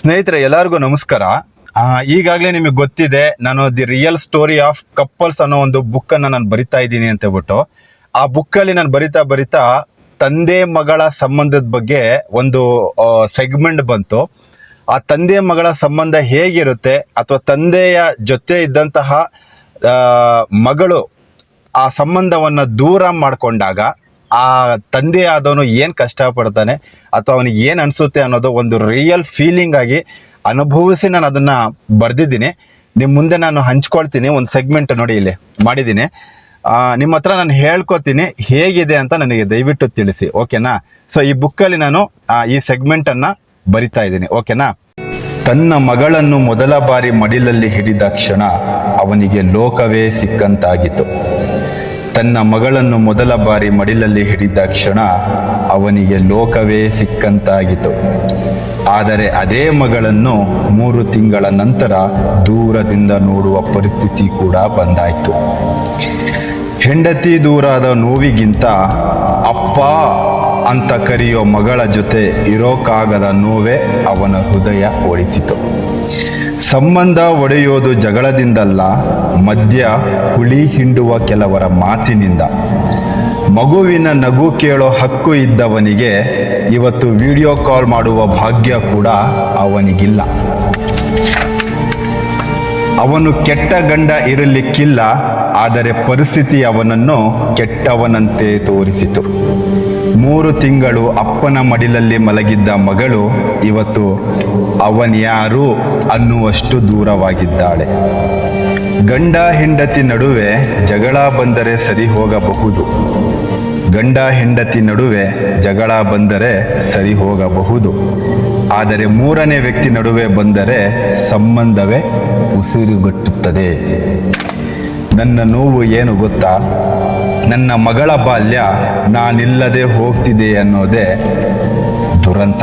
ಸ್ನೇಹಿತರೆ ಎಲ್ಲರಿಗೂ ನಮಸ್ಕಾರ. ಈಗಾಗಲೇ ನಿಮಗೆ ಗೊತ್ತಿದೆ, ನಾನು the real story of couples ಅನ್ನೋ ಒಂದು ಬುಕ್ಕನ್ನು ನಾನು ಬರಿತಾ ಇದ್ದೀನಿ ಅಂತ ಹೇಳ್ಬಿಟ್ಟು. ಆ ಬುಕ್ಕಲ್ಲಿ ನಾನು ಬರಿತಾ ತಂದೆ ಮಗಳ ಸಂಬಂಧದ ಬಗ್ಗೆ ಒಂದು ಸೆಗ್ಮೆಂಟ್ ಬಂತು. ಆ ತಂದೆ ಮಗಳ ಸಂಬಂಧ ಹೇಗಿರುತ್ತೆ, ಅಥವಾ ತಂದೆಯ ಜೊತೆ ಇದ್ದಂತಹ ಮಗಳು ಆ ಸಂಬಂಧವನ್ನು ದೂರ ಮಾಡಿಕೊಂಡಾಗ ಆ ತಂದೆ ಆದವನು ಏನು ಕಷ್ಟಪಡ್ತಾನೆ ಅಥವಾ ಅವನಿಗೆ ಏನು ಅನಿಸುತ್ತೆ ಅನ್ನೋದು ಒಂದು ರಿಯಲ್ ಫೀಲಿಂಗ್ ಆಗಿ ಅನುಭವಿಸಿ ನಾನು ಅದನ್ನು ಬರೆದಿದ್ದೀನಿ. ನಿಮ್ಮ ಮುಂದೆ ನಾನು ಹಂಚ್ಕೊಳ್ತೀನಿ. ಒಂದು ಸೆಗ್ಮೆಂಟ್ ನೋಡಿ ಇಲ್ಲಿ ಮಾಡಿದ್ದೀನಿ. ನಿಮ್ಮ ಹತ್ರ ನಾನು ಹೇಳ್ಕೊತೀನಿ ಹೇಗಿದೆ ಅಂತ ನನಗೆ ದಯವಿಟ್ಟು ತಿಳಿಸಿ, ಓಕೆನಾ? ಸೊ ಈ ಬುಕ್ಕಲ್ಲಿ ನಾನು ಈ ಸೆಗ್ಮೆಂಟನ್ನು ಬರಿತಾ ಇದ್ದೀನಿ, ಓಕೆನಾ? ತನ್ನ ಮಗಳನ್ನು ಮೊದಲ ಬಾರಿ ಮಡಿಲಲ್ಲಿ ಹಿಡಿದ ಕ್ಷಣ ಅವನಿಗೆ ಲೋಕವೇ ಸಿಕ್ಕಂತಾಗಿತ್ತು. ತನ್ನ ಮಗಳನ್ನು ಮೊದಲ ಬಾರಿ ಮಡಿಲಲ್ಲಿ ಹಿಡಿದ ಕ್ಷಣ ಅವನಿಗೆ ಲೋಕವೇ ಸಿಕ್ಕಂತಾಗಿತ್ತು. ಆದರೆ ಅದೇ ಮಗಳನ್ನು 3 ತಿಂಗಳ ನಂತರ ದೂರದಿಂದ ನೋಡುವ ಪರಿಸ್ಥಿತಿ ಕೂಡ ಬಂದಾಯಿತು. ಹೆಂಡತಿ ದೂರಾದ ನೋವಿಗಿಂತ ಅಪ್ಪ ಅಂತ ಕರೆಯೋ ಮಗಳ ಜೊತೆ ಇರೋಕ್ಕಾಗದ ನೋವೇ ಅವನ ಹೃದಯ ಒಡಿಸಿತು. ಸಂಬಂಧ ಒಡೆಯೋದು ಜಗಳದಿಂದಲ್ಲ, ಮದ್ಯ ಹುಳಿ ಹಿಂಡುವ ಕೆಲವರ ಮಾತಿನಿಂದ. ಮಗುವಿನ ನಗು ಕೇಳೋ ಹಕ್ಕು ಇದ್ದವನಿಗೆ ಇವತ್ತು ವಿಡಿಯೋ ಕಾಲ್ ಮಾಡುವ ಭಾಗ್ಯ ಕೂಡ ಅವನಿಗಿಲ್ಲ. ಅವನು ಕೆಟ್ಟ ಗಂಡ ಇರಲಿಕ್ಕಿಲ್ಲ, ಆದರೆ ಪರಿಸ್ಥಿತಿ ಅವನನ್ನು ಕೆಟ್ಟವನಂತೆ ತೋರಿಸಿತು. 3 ತಿಂಗಳು ಅಪ್ಪನ ಮಡಿಲಲ್ಲಿ ಮಲಗಿದ್ದ ಮಗಳು ಇವತ್ತು ಅವನ್ಯಾರು ಅನ್ನುವಷ್ಟು ದೂರವಾಗಿದ್ದಾಳೆ. ಗಂಡ ಹೆಂಡತಿ ನಡುವೆ ಜಗಳ ಬಂದರೆ ಸರಿ ಹೋಗಬಹುದು. ಆದರೆ 3ನೇ ವ್ಯಕ್ತಿ ನಡುವೆ ಬಂದರೆ ಸಂಬಂಧವೇ ಉಸಿರುಗಟ್ಟುತ್ತದೆ. ನನ್ನ ನೋವು ಏನು ಗೊತ್ತಾ? ನನ್ನ ಮಗಳ ಬಾಲ್ಯ ನಾನಿಲ್ಲದೆ ಹೋಗ್ತಿದೆ ಅನ್ನೋದೇ ದುರಂತ.